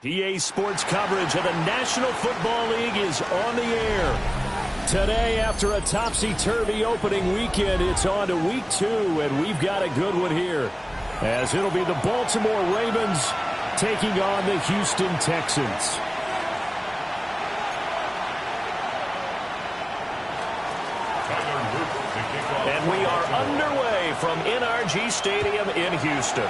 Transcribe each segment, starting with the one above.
PA Sports coverage of the National Football League is on the air. Today, after a topsy-turvy opening weekend, it's on to week 2, and we've got a good one here, as it'll be the Baltimore Ravens taking on the Houston Texans. And we are underway from NRG Stadium in Houston.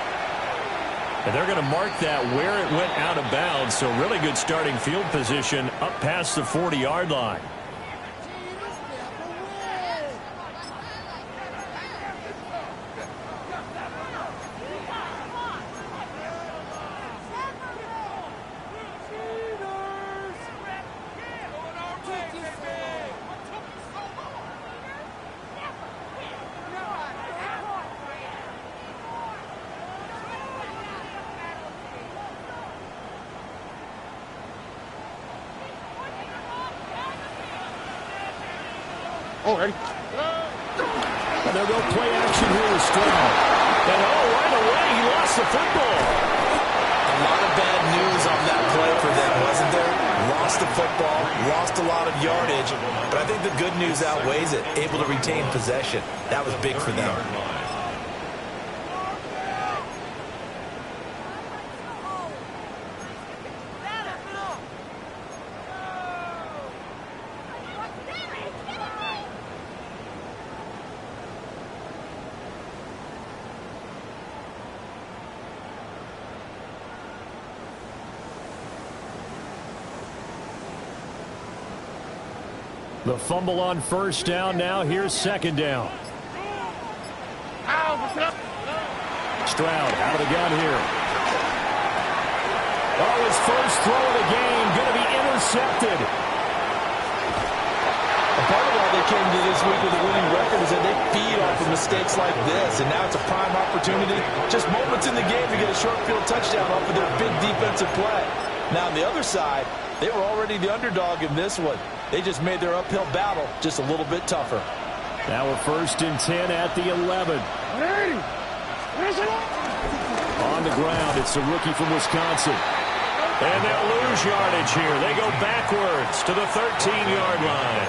And they're going to mark that where it went out of bounds, so really good starting field position up past the 40-yard line. Ready? And they'll go play action here with Stroud. And right away, he lost the football. A lot of bad news on that play for them, wasn't there? Lost the football, lost a lot of yardage, but I think the good news outweighs it. Able to retain possession. That was big for them. The fumble on first down. Now here's second down. Stroud out of the gun here. Oh, his first throw of the game going to be intercepted. A part of why they came to this week with a winning record is that they feed off of mistakes like this, and now it's a prime opportunity. Just moments in the game to get a short field touchdown off of their big defensive play. Now on the other side, they were already the underdog in this one. They just made their uphill battle just a little bit tougher. Now we're 1st and 10 at the 11. On the ground, it's the rookie from Wisconsin. And they'll lose yardage here. They go backwards to the 13-yard line.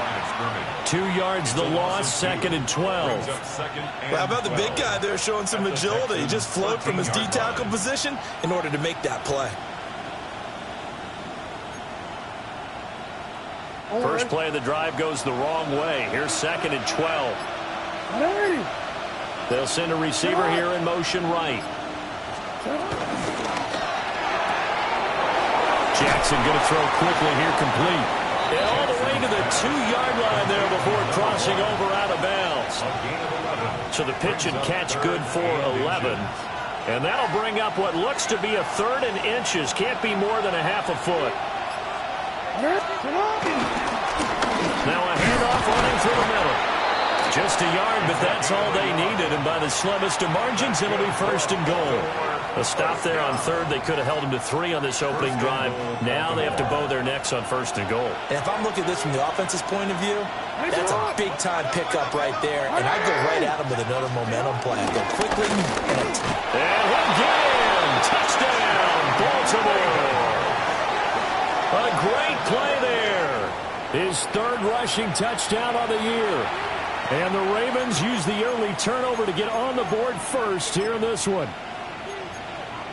2 yards the loss, 2nd and 12. Well, how about the big guy there showing some agility? He just flowed from his D-tackle position in order to make that play. First play of the drive goes the wrong way. Here's 2nd and 12. They'll send a receiver here in motion right. Jackson going to throw quickly here, complete. And all the way to the 2-yard line there before crossing over out of bounds. So the pitch and catch good for 11. And that'll bring up what looks to be a 3rd and inches. Can't be more than a half a foot. Now a handoff running through the middle. Just a yard, but that's all they needed. And by the slimmest of margins, it'll be 1st and goal. A stop there on 3rd. They could have held them to 3 on this opening drive. Now they have to bow their necks on 1st and goal. And if I'm looking at this from the offense's point of view, that's a big-time pickup right there. And I'd go right at them with another momentum play. Go quickly and again, touchdown, Baltimore. A great play there. His 3rd rushing touchdown of the year. And the Ravens use the early turnover to get on the board first here in this one.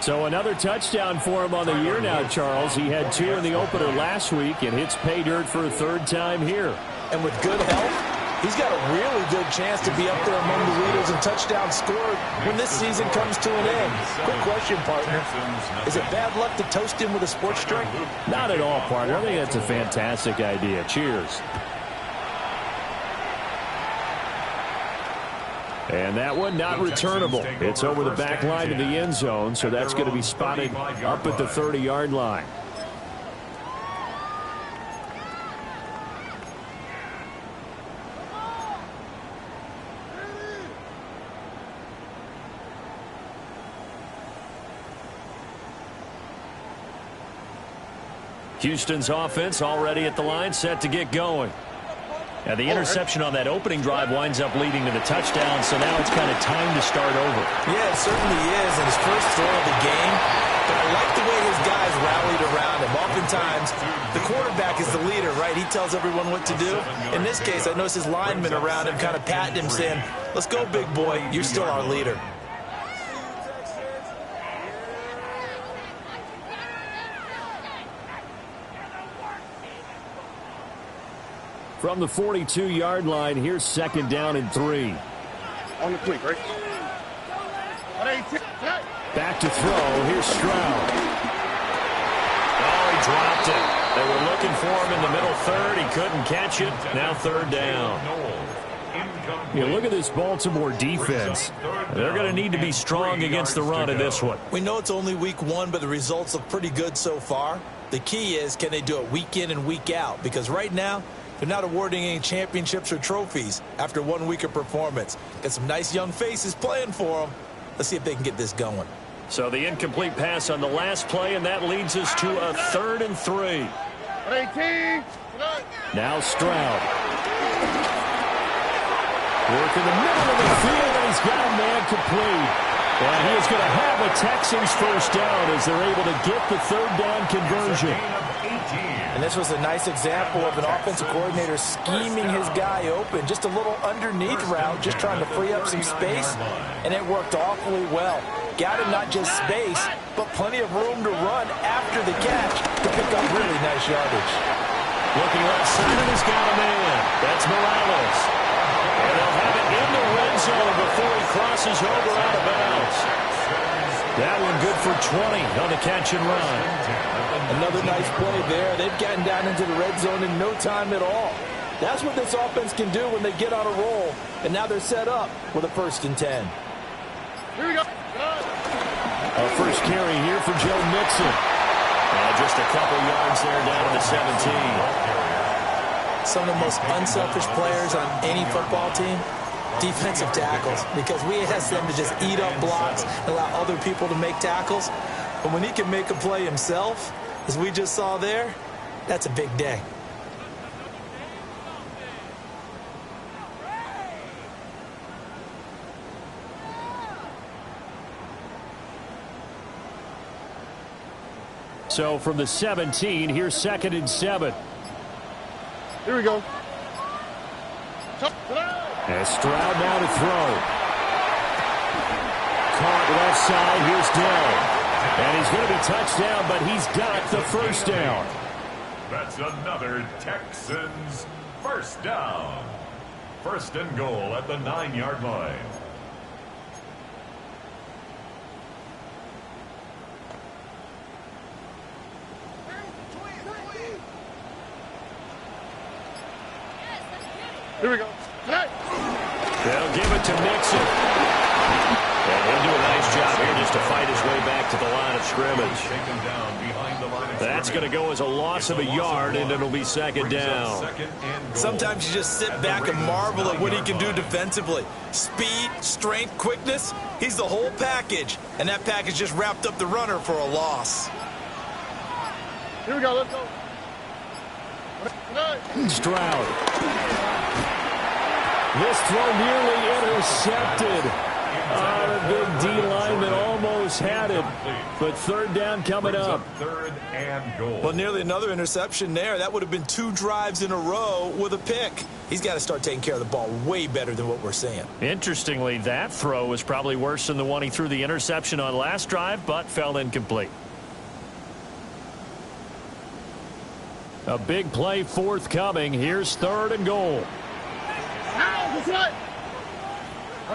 So another touchdown for him on the year now, Charles. He had 2 in the opener last week and hits pay dirt for a 3rd time here. And with good health, he's got a really good chance to be up there among the leaders in touchdowns scored when this season comes to an end. Quick question, partner. Is it bad luck to toast him with a sports drink? Not at all, partner. I think that's a fantastic idea. Cheers. And that one not returnable. It's over the back line of the end zone, so that's going to be spotted up at the 30-yard line. Houston's offense already at the line, set to get going. And the interception on that opening drive winds up leading to the touchdown, so now it's kind of time to start over. Yeah, it certainly is, and his first throw of the game. But I like the way his guys rallied around him. Oftentimes, the quarterback is the leader, right? He tells everyone what to do. In this case, I noticed his linemen around him kind of patting him, saying, let's go, big boy. You're still our leader. From the 42-yard line, here's 2nd down and 3. On the quick, right? Back to throw. Here's Stroud. Oh, he dropped it. They were looking for him in the middle third. He couldn't catch it. Now 3rd down. You look at this Baltimore defense. They're going to need to be strong against the run in this one. We know it's only week 1, but the results look pretty good so far. The key is, can they do it week in and week out? Because right now, they're not awarding any championships or trophies after 1 week of performance. Got some nice young faces playing for them. Let's see if they can get this going. So the incomplete pass on the last play, and that leads us to a 3rd and 3. Now Stroud. Work in the middle of the field, and he's got a man complete. And he is going to have a Texans first down as they're able to get the 3rd down conversion. And this was a nice example of an offensive coordinator scheming his guy open. Just a little underneath route, just trying to free up some space, and it worked awfully well. Got him not just space, but plenty of room to run after the catch to pick up really nice yardage. Looking left side, and he's got a man. That's Morales. And they'll have it in the red zone before he crosses over out of bounds. That one good for 20 on the catch and run. Another nice play there. They've gotten down into the red zone in no time at all. That's what this offense can do when they get on a roll. And now they're set up with a 1st and 10. Here we go. A first carry here for Joe Mixon. Just a couple yards there down to the 17. Some of the most unselfish players on any football team, defensive tackles, because we ask them to just eat up blocks, allow other people to make tackles. But when he can make a play himself, as we just saw there, that's a big day. So from the 17, here's 2nd and 7. Here we go. And Stroud now to throw. Caught left side. Here's Dell. And he's going to be touched down, but he's got the first down. That's another Texans first down. 1st and goal at the 9-yard line. Here we go. They'll give it to Mixon. And he'll do a nice job here just to fight his way back to the line of scrimmage. That's going to go as a loss of a yard, and it'll be 2nd down. Sometimes you just sit back and marvel at what he can do defensively. Speed, strength, quickness, he's the whole package. And that package just wrapped up the runner for a loss. Here we go, let's go. Stroud. This throw nearly intercepted. The big D lineman almost had it, but 3rd down coming up. 3rd and goal. Well, nearly another interception there. That would have been 2 drives in a row with a pick. He's got to start taking care of the ball way better than what we're seeing. Interestingly, that throw was probably worse than the one he threw the interception on last drive, but fell incomplete. A big play forthcoming. Here's 3rd and goal. What's that?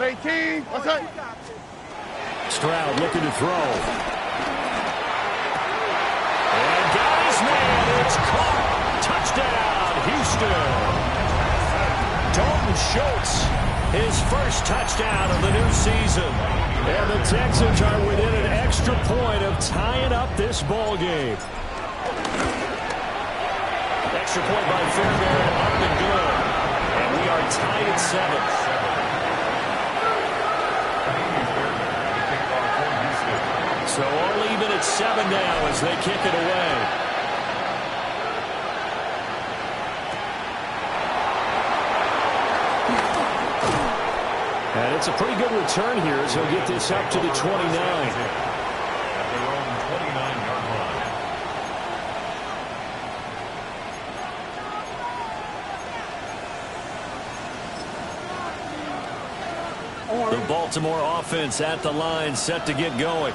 18. What's that? Stroud looking to throw. And got his man. It's caught. Touchdown, Houston. Dalton Schultz, his first touchdown of the new season. And the Texans are within an extra point of tying up this ball game. Extra point by Fairbairn, up and good. And we are tied at 7. So all even at 7 now as they kick it away. That's a pretty good return here as he'll get this up to the 29. At their own 29-yard line. The Baltimore offense at the line, set to get going.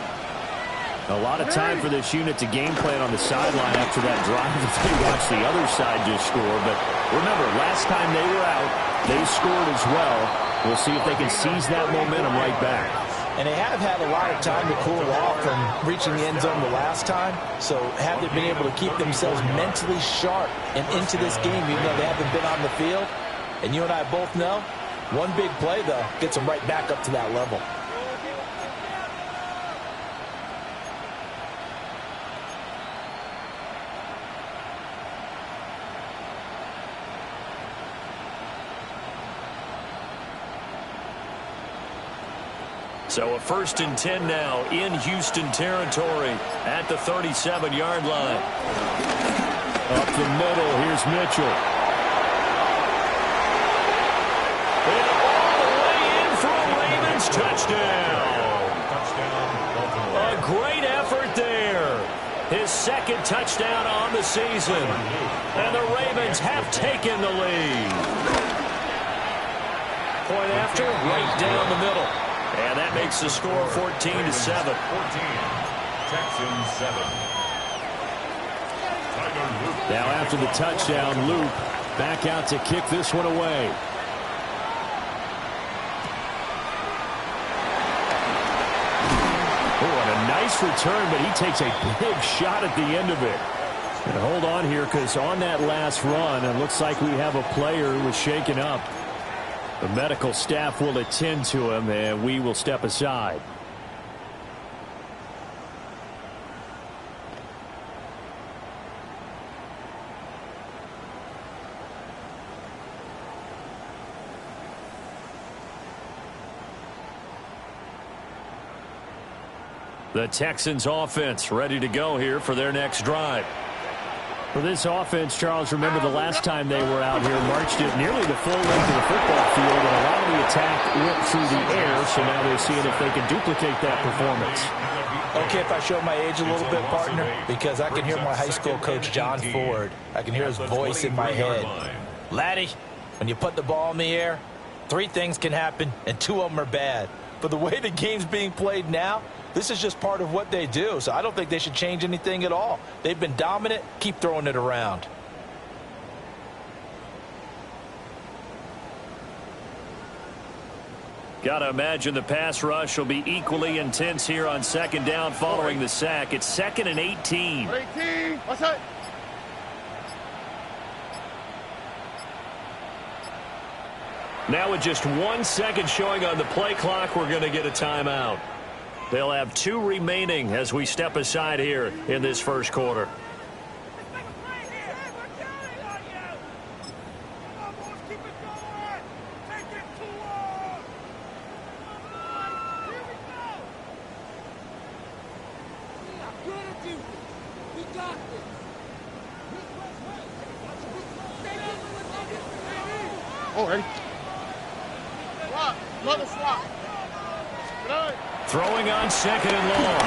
A lot of time for this unit to game plan on the sideline after that drive if they watch the other side just score. But remember, last time they were out, they scored as well. We'll see if they can seize that momentum right back. And they have had a lot of time to cool off from reaching the end zone the last time. So have they been able to keep themselves mentally sharp and into this game even though they haven't been on the field? And you and I both know, one big play, though, gets them right back up to that level. So a 1st and 10 now in Houston territory at the 37-yard line. Up the middle, here's Mitchell. And all the way in for a Ravens touchdown. A great effort there. His 2nd touchdown on the season. And the Ravens have taken the lead. Point after, right down the middle. And that makes the score 14-7. 14. Texans 7. Now after the touchdown, Luke back out to kick this one away. Oh, and a nice return, but he takes a big shot at the end of it. And hold on here, because on that last run, it looks like we have a player who was shaken up. The medical staff will attend to him, and we will step aside. The Texans offense ready to go here for their next drive. For this offense, Charles, remember the last time they were out here, marched it nearly the full length of the football field, and a lot of the attack went through the air, so now they're seeing if they can duplicate that performance. Okay, if I show my age a little bit, partner, because I can hear my high school coach, John Ford. I can hear his voice in my head. Laddie, when you put the ball in the air, 3 things can happen, and 2 of them are bad. But the way the game's being played now, this is just part of what they do, so I don't think they should change anything at all. They've been dominant. Keep throwing it around. Got to imagine the pass rush will be equally intense here on 2nd down following the sack. It's 2nd and 18. 18. What's that? Now with just 1 second showing on the play clock, we're going to get a timeout. They'll have 2 remaining as we step aside here in this first quarter. Oh, ready? Swap. Another swap. Good. Throwing on 2nd and long.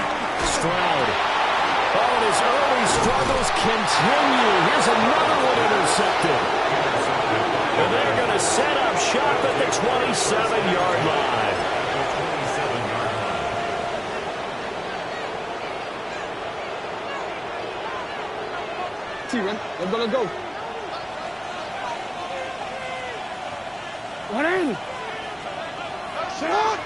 Stroud. Oh, and his early struggles continue. Here's another one intercepted. And they're going to set up shop at the 27-yard line. T-Run, let's go. One in. Shut up.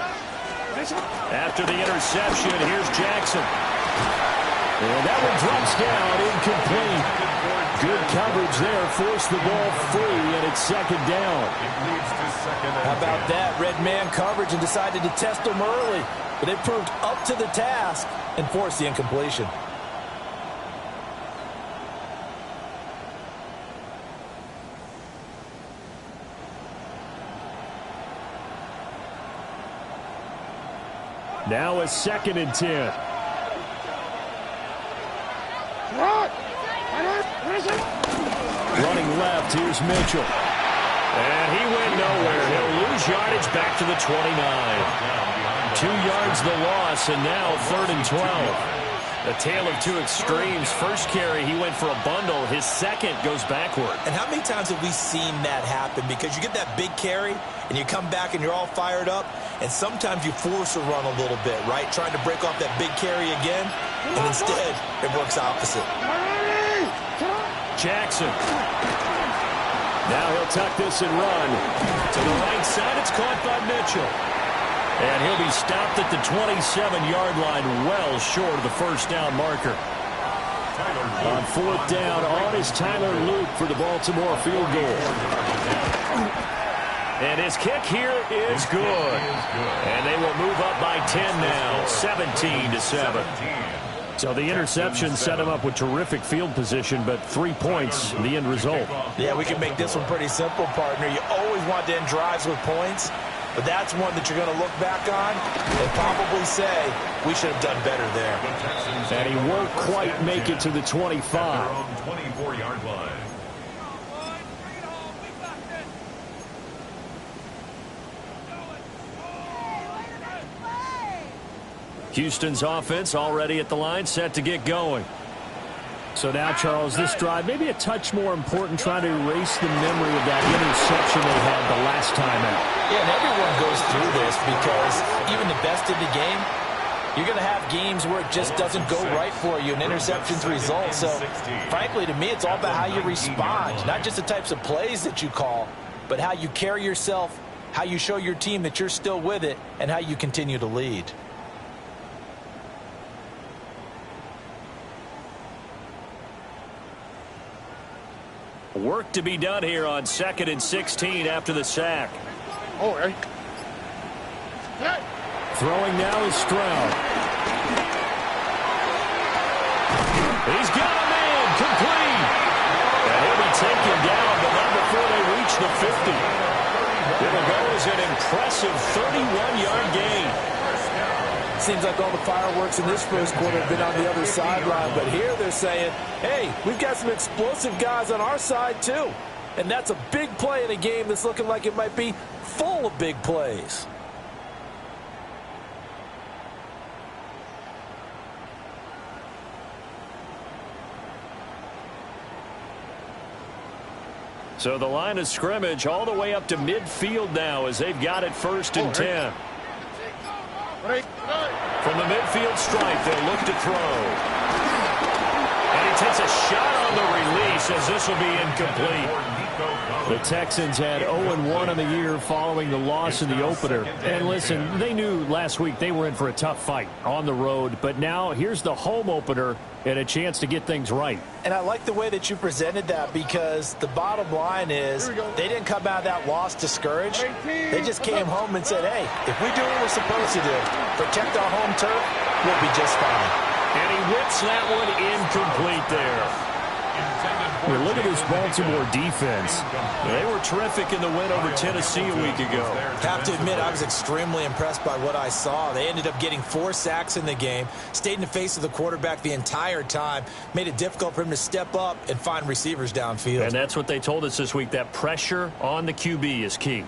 After the interception, here's Jackson. And that one drops down, incomplete. Good coverage there, forced the ball free, and it's 2nd down. How about that? Red man coverage and decided to test them early. But they proved up to the task and forced the incompletion. Now a 2nd and 10. Running left, here's Mitchell. And he went nowhere. He'll lose yardage back to the 29. 2 yards the loss, and now 3rd and 12. A tale of two extremes. First carry, he went for a bundle. His second goes backward. And how many times have we seen that happen? Because you get that big carry, and you come back and you're all fired up, and sometimes you force a run a little bit, right? Trying to break off that big carry again, and instead it works opposite. Jackson. Now he'll tuck this and run. To the right side, it's caught by Mitchell. And he'll be stopped at the 27-yard line, well short of the first down marker. On 4th down, on is Tyler Luke for the Baltimore field goal. And his kick here is good. And they will move up by 10 now, 17-7. So the interception set him up with terrific field position, but 3 points, the end result. Yeah, we can make this one pretty simple, partner. You always want to end drives with points. But that's one that you're going to look back on and probably say, we should have done better there. And he won't quite make it to the 25. 24-yard line. Houston's offense already at the line, set to get going. So now, Charles, this drive, maybe a touch more important, trying to erase the memory of that interception they had the last time out. Yeah, and everyone goes through this because even the best in the game, you're going to have games where it just doesn't go right for you and interceptions result. So, frankly, to me, it's all about how you respond, not just the types of plays that you call, but how you carry yourself, how you show your team that you're still with it, and how you continue to lead. Work to be done here on 2nd and 16 after the sack. Oh, hey. Hey. Throwing now is Stroud. He's got a man complete. And he'll be taken down, but not before they reach the 50. It'll go as an impressive 31-yard gain. Seems like all the fireworks in this first quarter have been on the other sideline, but here they're saying, hey, we've got some explosive guys on our side too. And that's a big play in a game that's looking like it might be full of big plays. So the line of scrimmage all the way up to midfield now as they've got it 1st and 10. From the midfield stripe, they'll look to throw. And he takes a shot on the release as this will be incomplete. The Texans had 0-1 on the year following the loss in the opener. And listen, they knew last week they were in for a tough fight on the road. But now here's the home opener and a chance to get things right. And I like the way that you presented that because the bottom line is they didn't come out of that loss discouraged. They just came home and said, hey, if we do what we're supposed to do, protect our home turf, we'll be just fine. And he whips that one incomplete there. Well, look at this Baltimore defense. They were terrific in the win over Tennessee a week ago. Have to admit, I was extremely impressed by what I saw. They ended up getting 4 sacks in the game, stayed in the face of the quarterback the entire time, made it difficult for him to step up and find receivers downfield. And that's what they told us this week, that pressure on the QB is key.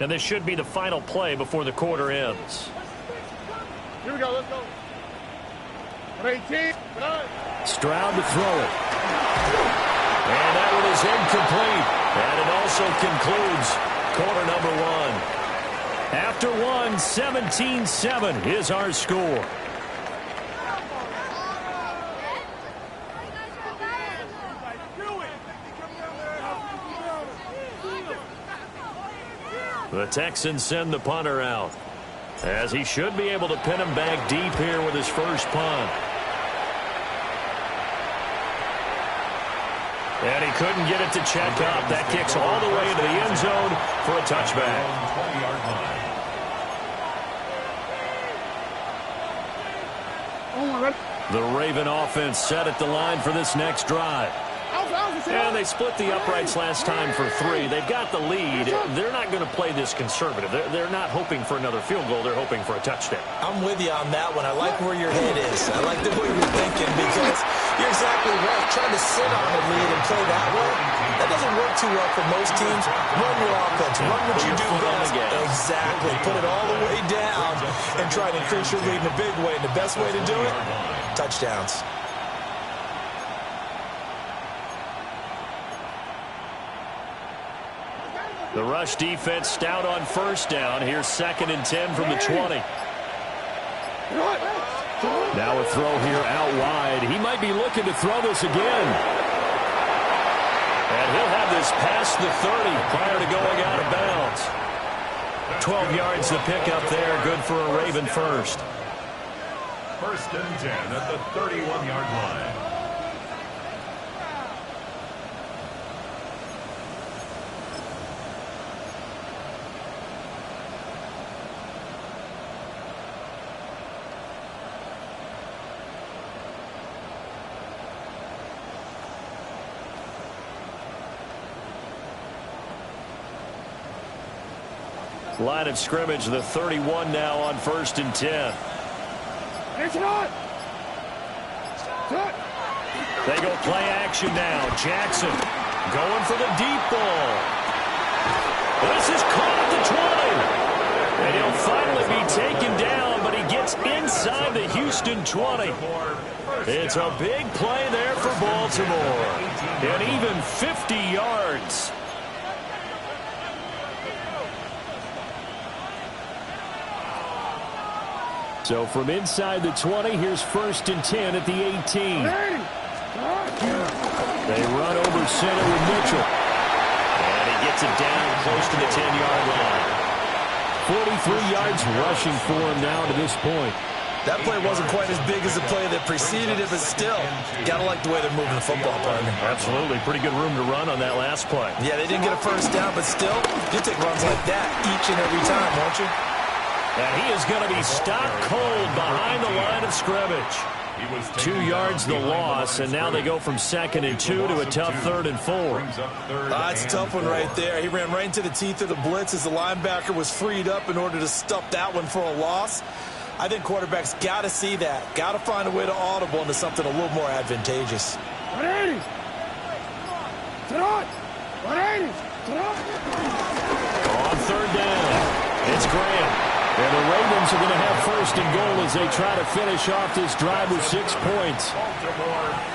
And this should be the final play before the quarter ends. Here we go, let's go. 18. Stroud to throw it. And that one is incomplete. And it also concludes quarter number 1. After 1, 17-7 is our score. The Texans send the punter out, as he should be able to pin him back deep here with his first punt. And he couldn't get it to check up. That kicks all the way into the end zone for a touchback. 20-yard line. Oh, my God. The Raven offense set at the line for this next drive. And they split the uprights last time for 3. They've got the lead. They're not going to play this conservative. They're not hoping for another field goal. They're hoping for a touchdown. I'm with you on that one. I like where your head is. I like the way you're thinking because You're exactly right. Trying to sit on a lead and play that way, that doesn't work too well for most teams. Run your offense. Run what you do best. Exactly. Put it all the way down and try to increase your lead in a big way. And the best way to do it, touchdowns. The rush defense stout on first down. Here's 2nd and 10 from the 20. Now a throw here out wide. He might be looking to throw this again. And he'll have this past the 30 prior to going out of bounds. 12 yards to pick up there. Good for a Raven first. 1st and 10 at the 31-yard line. Line of scrimmage, the 31 now on 1st and 10. They go play action now. Jackson going for the deep ball. This is caught at the 20. And he'll finally be taken down, but he gets inside the Houston 20. It's a big play there for Baltimore. And even 50 yards. So from inside the 20, here's 1st and 10 at the 18. They run over center with Mitchell. And he gets it down close to the 10-yard line. 43 yards rushing for him now to this point. That play wasn't quite as big as the play that preceded it, but still, gotta like the way they're moving the football, partner. Absolutely. Pretty good room to run on that last play. Yeah, they didn't get a first down, but still, you take runs like that each and every time, won't you? And he is going to be stopped cold behind the line of scrimmage. 2 yards the loss, and now they go from 2nd and 2 to a tough 3rd and 4. That's a tough one right there. He ran right into the teeth of the blitz as the linebacker was freed up in order to stuff that one for a loss. I think quarterbacks got to see that. Got to find a way to audible into something a little more advantageous. 180. On 3rd down, it's Graham. And the Ravens are going to have 1st and goal as they try to finish off this drive with 6 points.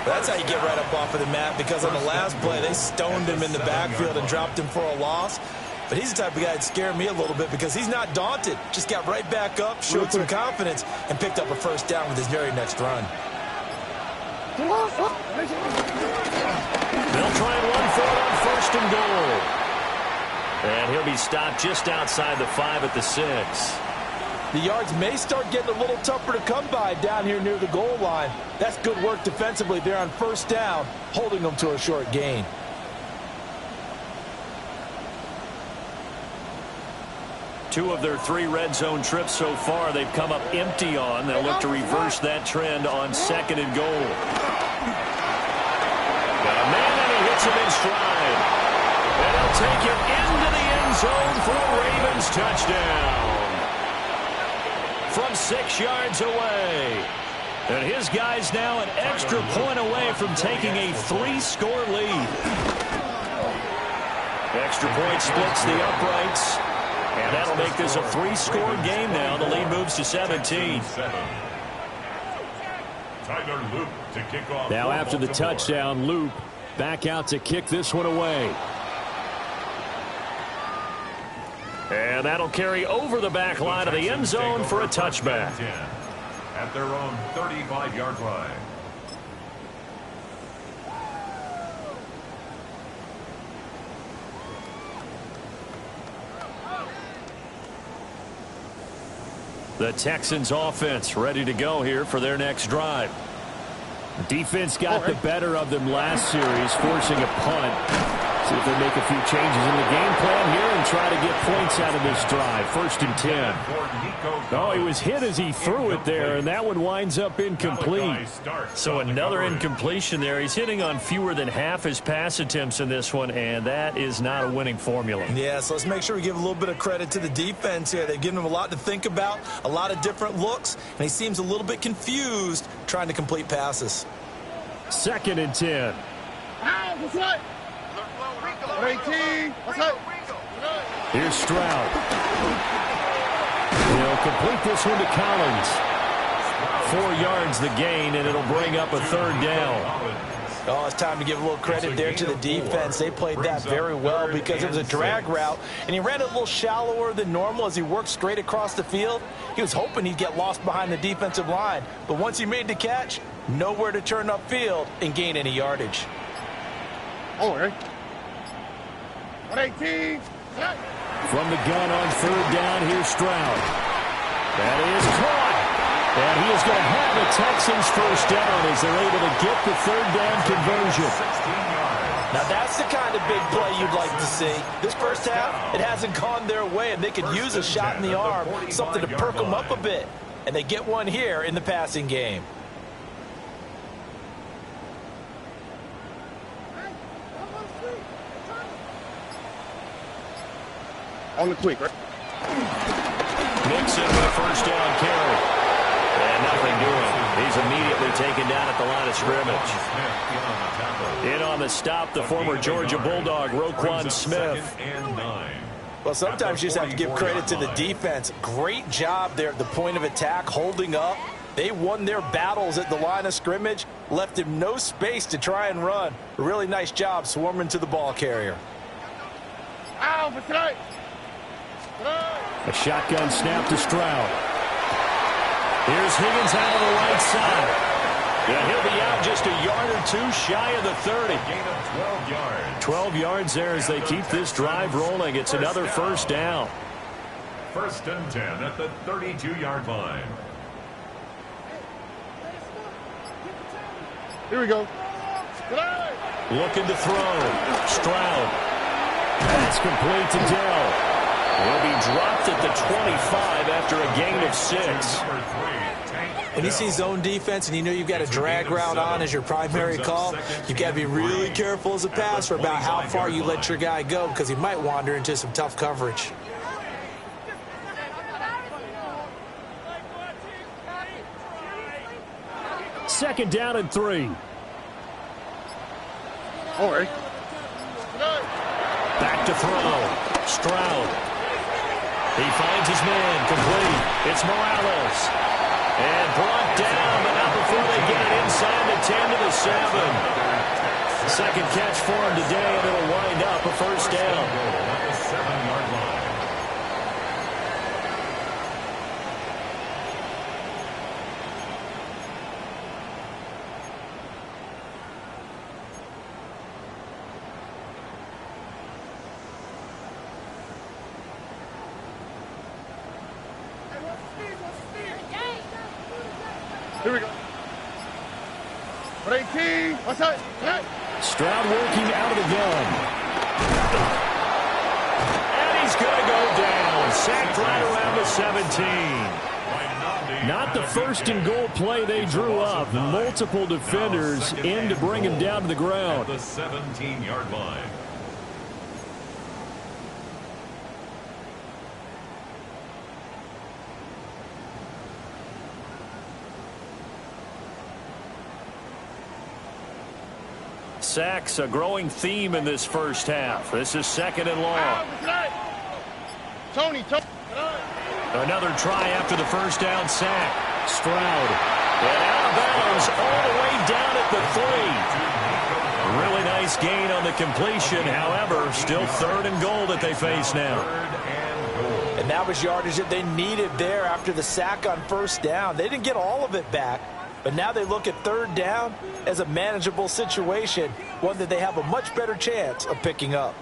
That's how you get right up off of the mat, because on the last play, they stoned him in the backfield and dropped him for a loss. But he's the type of guy that scared me a little bit because he's not daunted. Just got right back up, showed some confidence, and picked up a 1st down with his very next run. They'll try and run for it on 1st and goal. And he'll be stopped just outside the 5 at the 6. The yards may start getting a little tougher to come by down here near the goal line. That's good work defensively there on 1st down, holding them to a short gain. Two of their 3 red zone trips so far they've come up empty on. They'll look to reverse that trend on 2nd and goal. Got a man and he hits him in stride. And he'll take it into the end zone for a Ravens touchdown. From 6 yards away. And his guy's now an extra point away from taking a 3-score lead. Extra point splits the uprights. And that'll make this a 3-score game now. The lead moves to 17. Now after the touchdown, Loop back out to kick this one away. And that'll carry over the back line of the end zone for a touchback. At their own 35-yard line. The Texans offense ready to go here for their next drive. Defense got the better of them last series, forcing a punt. See if they make a few changes in the game plan here and try to get points out of this drive. 1st and 10. Oh, he was hit as he threw it there, and that one winds up incomplete. So another incompletion there. He's hitting on fewer than half his pass attempts in this one, and that is not a winning formula. Yeah, so let's make sure we give a little bit of credit to the defense here. They've given him a lot to think about, a lot of different looks, and he seems a little bit confused trying to complete passes. 2nd and 10. What's up? 18. What's up? Here's Stroud. He'll complete this one to Collins. 4 yards the gain, and it'll bring up a 3rd down. Oh, it's time to give a little credit there to the defense. They played that very well because it was a drag route, and he ran a little shallower than normal as he worked straight across the field. He was hoping he'd get lost behind the defensive line, but once he made the catch, nowhere to turn upfield and gain any yardage. Oh, right. 118. From the gun on 3rd down, here's Stroud. That is caught. And he is going to have the Texans first down as they're able to get the 3rd down conversion. Now that's the kind of big play you'd like to see. This first half, it hasn't gone their way, and they could use a shot in the arm, something to perk them up a bit. And they get one here in the passing game. On the quick, right? Nixon with a first down carry. And nothing doing. He's immediately taken down at the line of scrimmage. In on the stop, the former Georgia Bulldog, Roquan Smith. Well, sometimes you just have to give credit to the defense. Great job there at the point of attack, holding up. They won their battles at the line of scrimmage, left him no space to try and run. A really nice job swarming to the ball carrier. A shotgun snap to Stroud. Here's Higgins out on the right side. Yeah, he'll be out just a yard or 2 shy of the 30. Gain of 12 yards. 12 yards there as they keep this drive rolling. It's another first down. 1st and 10 at the 32-yard line. Here we go. Looking to throw. Stroud. That's complete to Dell. He'll be dropped at the 25 after a gain of 6. When you see zone defense and you know you've got a drag route on as your primary call, you've got to be really careful as a passer about how far you let your guy go because he might wander into some tough coverage. Second down and 3. All right. Back to throw. Stroud. He finds his man, complete. It's Morales. And brought down, but not before they get it inside the 10 to the 7. Second catch for him today, and it'll wind up a first down. At the 7-yard line. Here we go. 118. What's up? Stroud working out of the gun. And he's going to go down. Sacked right around the 17. Not the 1st and goal play they drew up. Multiple defenders in to bring him down to the ground. At the 17-yard line. Sacks, a growing theme in this first half. This is 2nd and long. Tony. Another try after the first down sack. Stroud. And out of bounds all the way down at the 3. Really nice gain on the completion. However, still 3rd and goal that they face now. And that was yardage that they needed there after the sack on first down. They didn't get all of it back. But now they look at 3rd down as a manageable situation, one that they have a much better chance of picking up.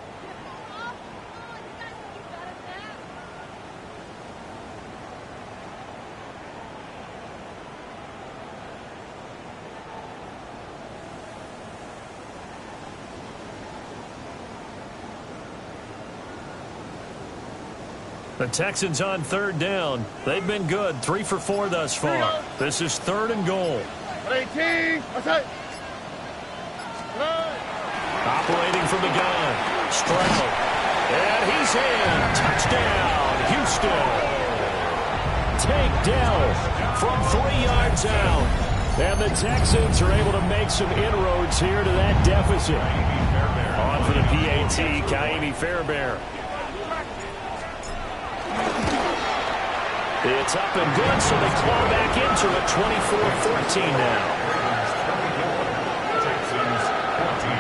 The Texans on 3rd down. They've been good, 3 for 4 thus far. This is 3rd and goal. 18. What's up? Operating from the gun. Stroud. And he's in. Touchdown, Houston. Take down from 3 yards out. And the Texans are able to make some inroads here to that deficit. On for the PAT, Kaimi Fairbairn. It's up and good, so they claw back into it, 24-14 now. Texans 20.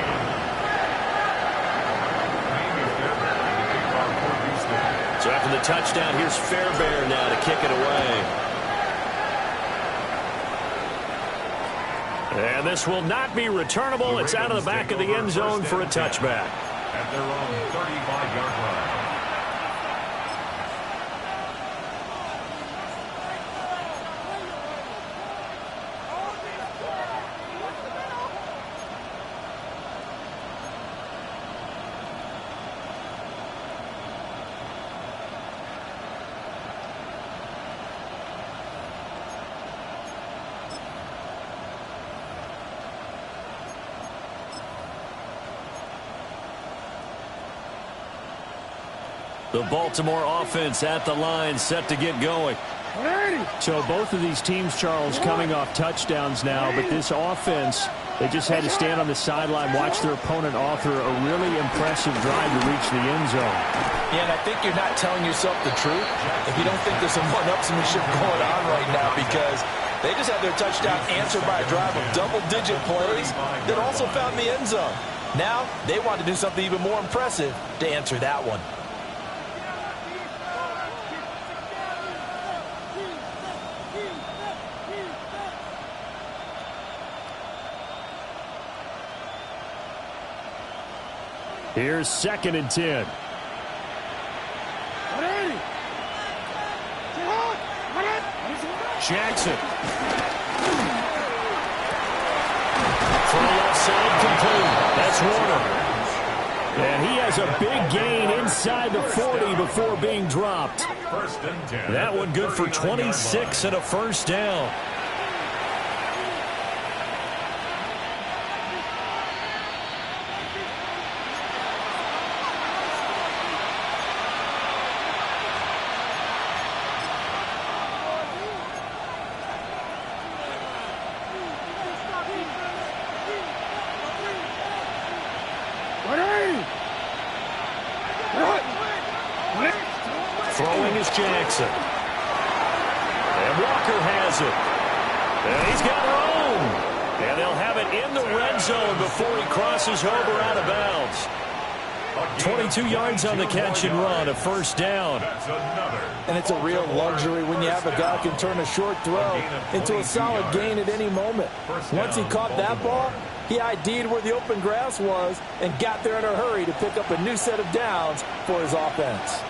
So after the touchdown, here's Fairbairn now to kick it away. And this will not be returnable. It's out of the back of the end zone for a touchback. At their own 35-yard line. The Baltimore offense at the line, set to get going. So both of these teams, Charles, coming off touchdowns now, but this offense, they just had to stand on the sideline, watch their opponent author a really impressive drive to reach the end zone. Yeah, and I think you're not telling yourself the truth if you don't think there's some one-upsmanship going on right now, because they just had their touchdown answered by a drive of double-digit plays that also found the end zone. Now they want to do something even more impressive to answer that one. Here's 2nd and 10. Jackson. From the left side, complete. That's Warner. And he has a big gain inside the 40 before being dropped. First and 10. That one good for 26 and a first down. Throwing is Jackson. And Walker has it. And he's got room. And they'll have it in the red zone before he crosses over out of bounds. 22 yards on the catch and run, a first down. And it's a real luxury when you have a guy who can turn a short throw into a solid gain at any moment. Once he caught that ball, he ID'd where the open grass was and got there in a hurry to pick up a new set of downs for his offense.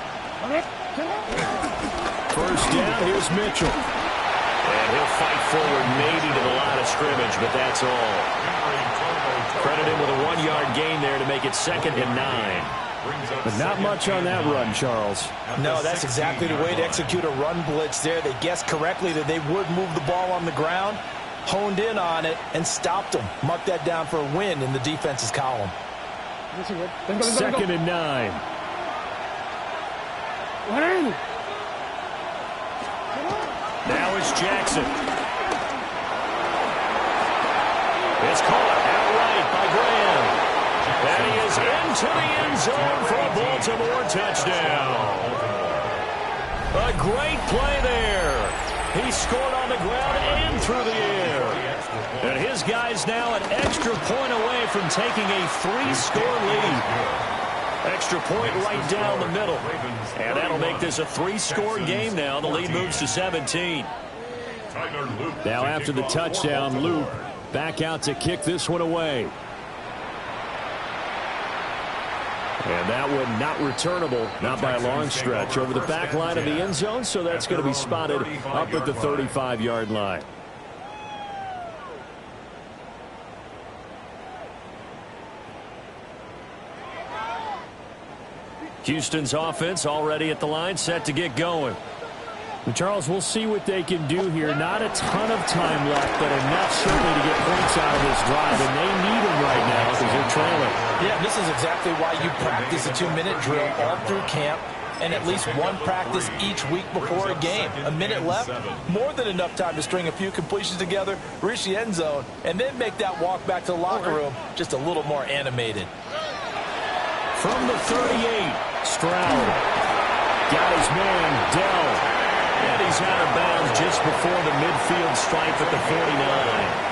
First down, here's Mitchell. And he'll fight forward maybe to the line of scrimmage, but that's all. Credit him with a 1-yard gain there to make it 2nd and 9. But not much on that run, Charles. No, that's exactly the way to execute a run blitz there. They guessed correctly that they would move the ball on the ground, honed in on it, and stopped them. Mark that down for a win in the defense's column. 2nd and 9. Now it's Jackson. It's caught outright by Graham. And he is into the end zone for a Baltimore touchdown. A great play there. He scored on the ground and through the air. And his guys now an extra point away from taking a 3-score lead. Extra point right down the middle. And that'll make this a 3-score game now. The lead moves to 17. Now after the touchdown, Luke back out to kick this one away. And that one not returnable, not by a long stretch, over the back line of the end zone, so that's going to be spotted up at the 35-yard line. Houston's offense already at the line, set to get going. And Charles, we'll see what they can do here. Not a ton of time left, but enough certainly to get points out of this drive, and they need them right now because they're trailing. Yeah, this is exactly why you practice a 2-minute drill all through camp. and at least one practice each week before a game. A minute left, more than enough time to string a few completions together, reach the end zone, and then make that walk back to the locker room just a little more animated. From the 38, Stroud. Got his man, Dell. And he's out of bounds just before the midfield stripe at the 49.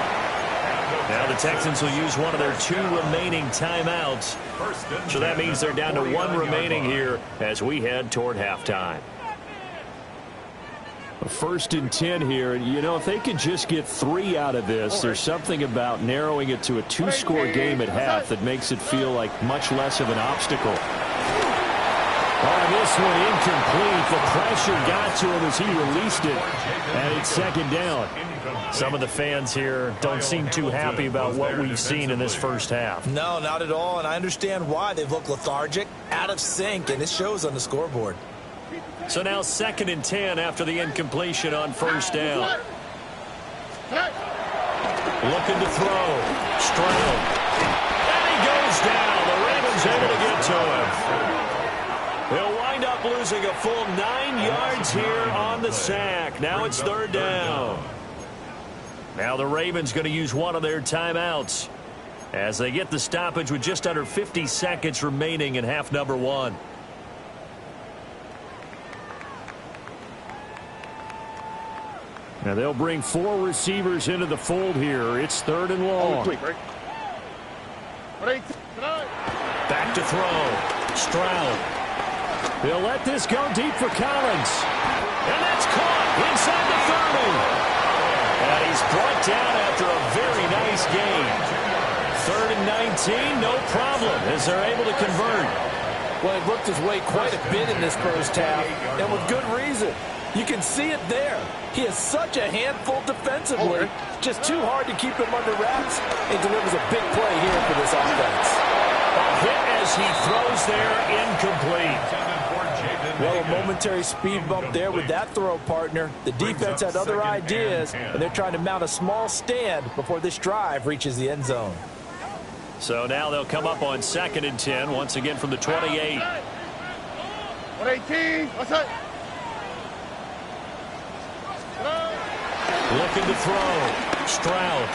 Now the Texans will use one of their 2 remaining timeouts. So that means they're down to 1 remaining here as we head toward halftime. First and 10 here. You know, if they could just get 3 out of this, there's something about narrowing it to a 2-score game at half that makes it feel like much less of an obstacle. Oh, this one incomplete. The pressure got to him as he released it, and it's second down. Some of the fans here don't seem too happy about what we've seen in this first half. No, not at all, and I understand why. They've looked lethargic, out of sync, and it shows on the scoreboard. So now second and 10 after the incompletion on first down. Looking to throw. Stroud. And he goes down. The Ravens able to get to him. He'll wind up losing a full 9 yards here on the sack. Now it's third down. Now the Ravens going to use one of their timeouts as they get the stoppage with just under 50 seconds remaining in half number 1. Now they'll bring 4 receivers into the fold here. It's third and long. Back to throw. Stroud. He'll let this go deep for Collins. And that's caught inside the 30. And he's brought down after a very nice game. Third and 19, no problem as they're able to convert. Well, he looked his way quite a bit in this first half, and with good reason. You can see it there. He is such a handful defensively. Just too hard to keep him under wraps. He delivers a big play here for this offense. A hit as he throws there, incomplete. Well, a momentary speed bump there with that throw, partner. The defense had other ideas, and they're trying to mount a small stand before this drive reaches the end zone. So now they'll come up on second and 10, once again from the 28. 118. What's up? Looking to throw. Stroud.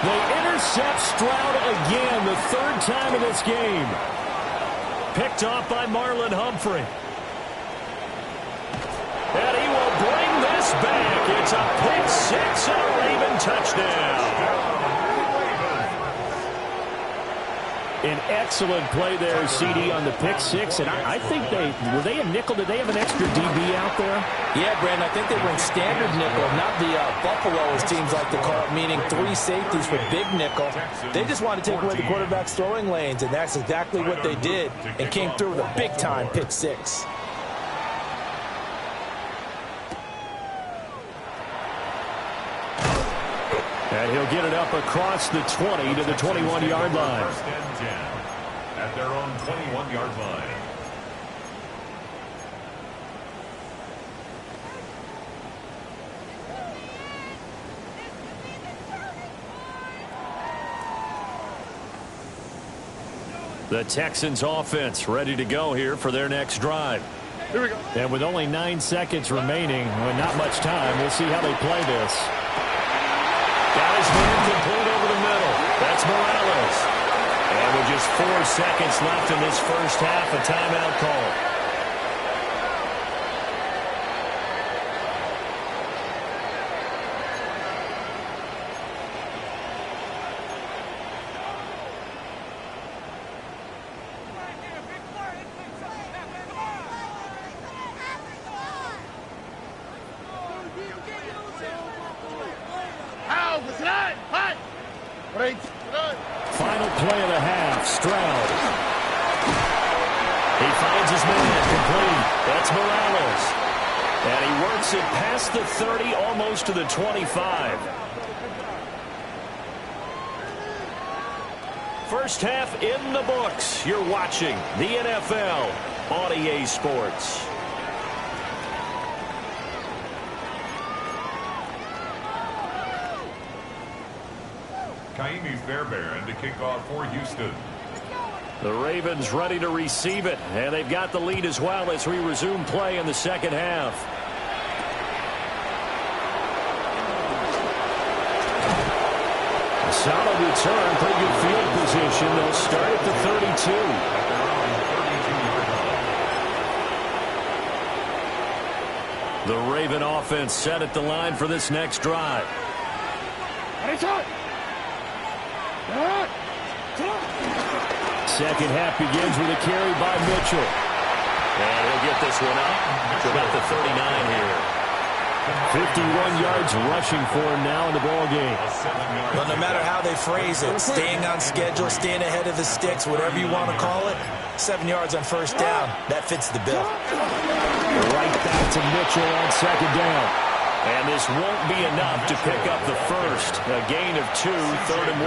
They intercept Stroud again, the 3rd time in this game. Picked off by Marlon Humphrey. And he will bring this back. It's a pick 6 and a Raven touchdown. An excellent play there, CD, on the pick 6. And I think were they a nickel? Did they have an extra DB out there? Yeah, Brandon, I think they were in standard nickel, not the Buffalo, as teams like to call it, meaning 3 safeties for big nickel. They just wanted to take away the quarterback's throwing lanes, and that's exactly what they did, and came through with a big-time pick 6. And he'll get it up across the 20 to the 21-yard line. First and 10 at their own 21-yard line. The Texans offense ready to go here for their next drive. Here we go. And with only 9 seconds remaining, with not much time, we'll see how they play this. Got his man complete over the middle. That's Morales. And with just 4 seconds left in this first half, a timeout call. Final play of the half, Stroud. He finds his man complete. That's Morales. And he works it past the 30, almost to the 25. First half in the books. You're watching the NFL on EA Sports. Kaimi Fairbairn to kick off for Houston. The Ravens ready to receive it, and they've got the lead as well as we resume play in the second half. A solid return, pretty good field position. They'll start at the 32. The Raven offense set at the line for this next drive. Second half begins with a carry by Mitchell. And he'll get this one up to about the 39 here. 51 yards rushing for him now in the ball game. Well, no matter how they phrase it, staying on schedule, staying ahead of the sticks, whatever you want to call it, 7 yards on first down, that fits the bill. Right back to Mitchell on second down. And this won't be enough to pick up the first. A gain of 2, 3rd and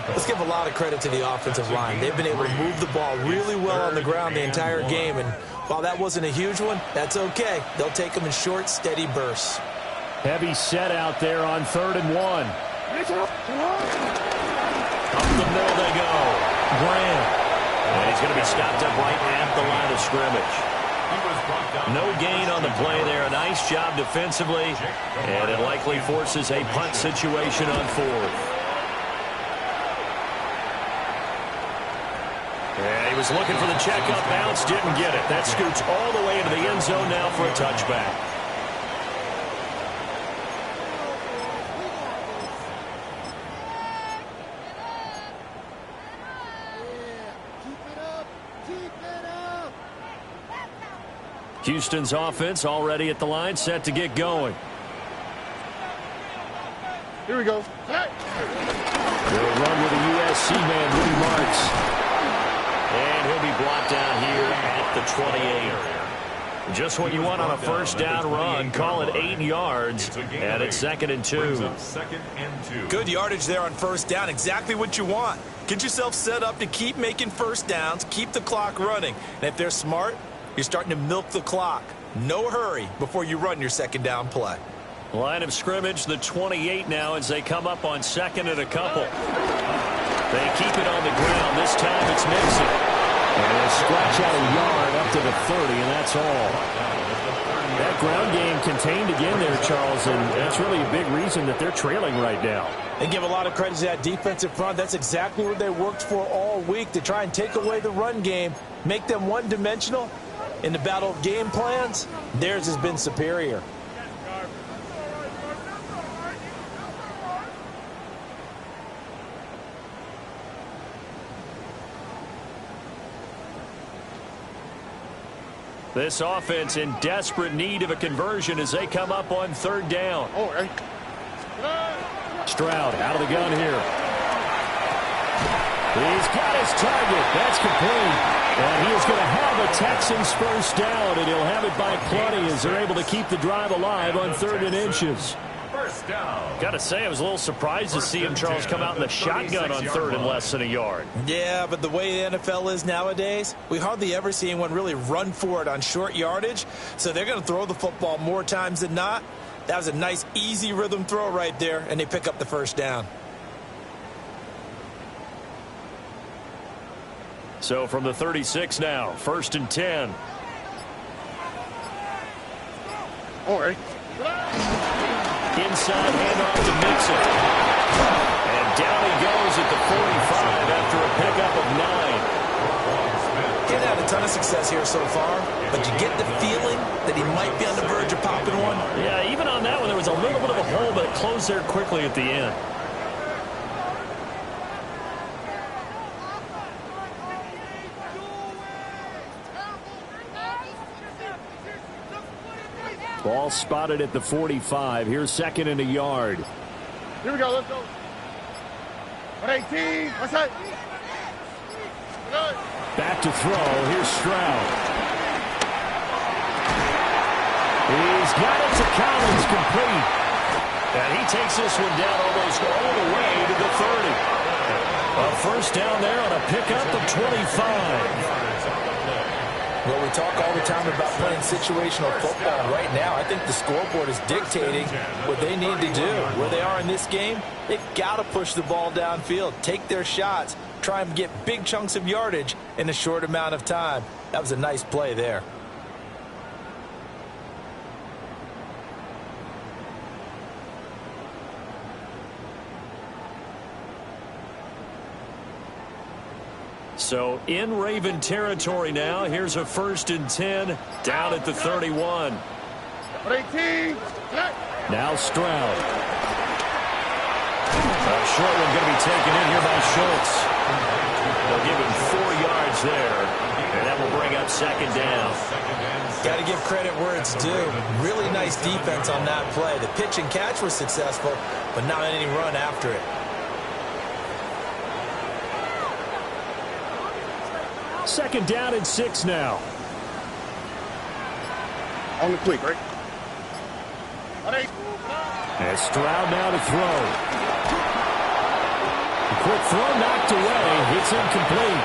1. Let's give a lot of credit to the offensive line. They've been able to move the ball really well on the ground the entire game. And while that wasn't a huge one, that's okay. They'll take them in short, steady bursts. Heavy set out there on 3rd and 1. Up the middle they go. Graham. And he's going to be stopped up right at the line of scrimmage. No gain on the play there. A nice job defensively. And it likely forces a punt situation on 4th. And he was looking for the checkup bounce. Didn't get it. That scoots all the way into the end zone now for a touchback. Houston's offense already at the line, set to get going. Here we go. They'll run with a USC man, Rudy Marks. And he'll be blocked down here at the 28. Just what you want on a first down run. Call it 8 yards. And it's 2nd and 2. Good yardage there on first down. Exactly what you want. Get yourself set up to keep making first downs, keep the clock running. And if they're smart, you're starting to milk the clock. No hurry before you run your second down play. Line of scrimmage, the 28 now as they come up on 2nd and a couple. They keep it on the ground. This time it's Mixon. And they'll scratch out a yard up to the 30, and that's all. That ground game contained again there, Charles, and that's really a big reason that they're trailing right now. They give a lot of credit to that defensive front. That's exactly what they worked for all week, to try and take away the run game, make them one-dimensional. In the battle of game plans, theirs has been superior. This offense in desperate need of a conversion as they come up on 3rd down. Stroud out of the gun here. He's got his target. That's complete. And he is going to have a Texans first down, and he'll have it by plenty as they're able to keep the drive alive on 3rd and inches. First down. Got to say, I was a little surprised to see him, Charles, come out in the shotgun on 3rd and less than a yard. Yeah, but the way the NFL is nowadays, we hardly ever see anyone really run for it on short yardage. So they're going to throw the football more times than not. That was a nice, easy rhythm throw right there, and they pick up the first down. So from the 36 now, 1st and 10. Inside handoff to Mixon. And down he goes at the 45 after a pickup of 9. He's had a ton of success here so far, but you get the feeling that he might be on the verge of popping one. Yeah, even on that one, there was a little bit of a hole, but it closed there quickly at the end. Ball spotted at the 45. Here's 2nd and a yard. Here we go. Let's go. 118. What's that? Back to throw. Here's Stroud. He's got it to Collins, complete. And he takes this one down almost all the way to the 30. A first down there on a pickup of 25. Well, we talk all the time about playing situational football. Right now, I think the scoreboard is dictating what they need to do. Where they are in this game, they've got to push the ball downfield, take their shots, try and get big chunks of yardage in a short amount of time. That was a nice play there. So in Raven territory now. Here's a 1st and 10 down at the 31. 18. Now Stroud. A short one going to be taken in here by Schultz. They'll give him 4 yards there, and that will bring up 2nd down. Got to give credit where it's due. Really nice defense on that play. The pitch and catch was successful, but not any run after it. 2nd down and 6 now. On the quick, right? And Stroud now to throw. The quick throw knocked away. It's incomplete.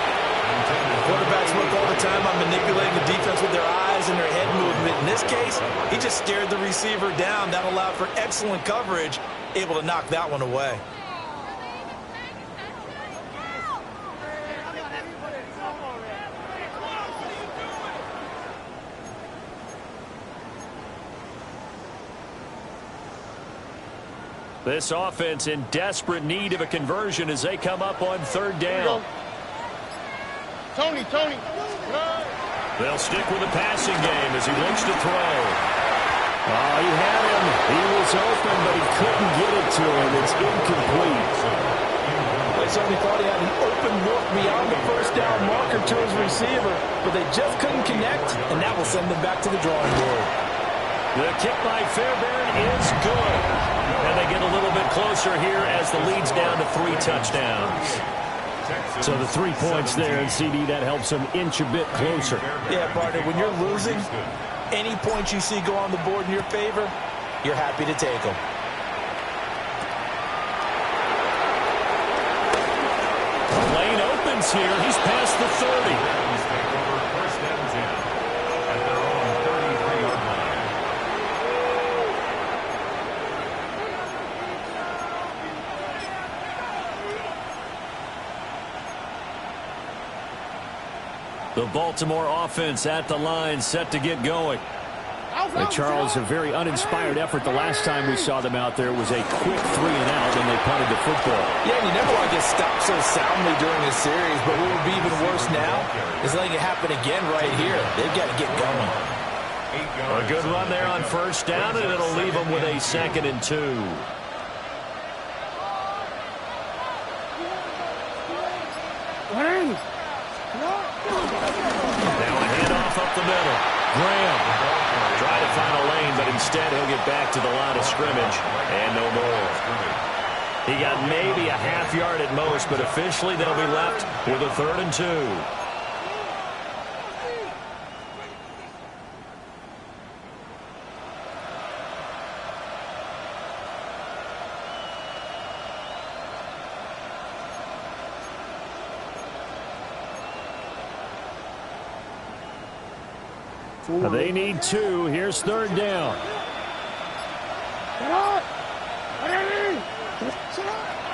Quarterbacks work all the time on manipulating the defense with their eyes and their head movement. In this case, he just stared the receiver down. That allowed for excellent coverage, able to knock that one away. This offense in desperate need of a conversion as they come up on 3rd down. Tony. They'll stick with the passing game as he looks to throw. Oh, he had him. He was open, but he couldn't get it to him. It's incomplete. They certainly thought he had an open look beyond the 1st down marker to his receiver, but they just couldn't connect, and that will send them back to the drawing board. The kick by Fairbairn is good. And they get a little bit closer here as the lead's down to 3 touchdowns. So the 3 points there, and CD, that helps them inch a bit closer. Yeah, partner, when you're losing, any points you see go on the board in your favor, you're happy to take them. Lane opens here. He's past the 30. The Baltimore offense at the line, set to get going. And Charles, a very uninspired effort the last time we saw them out there. It was a quick 3 and out, and they punted the football. Yeah, and you never want to get stopped so soundly during a series, but what would be even worse now is letting it happen again right here. They've got to get going. A good run there on 1st down, and it'll leave them with a 2nd and 2. Now a handoff up the middle. Graham try to find a lane, but instead he'll get back to the line of scrimmage and no more. He got maybe a half yard at most, but officially they'll be left with a 3rd and 2. They need 2. Here's 3rd down.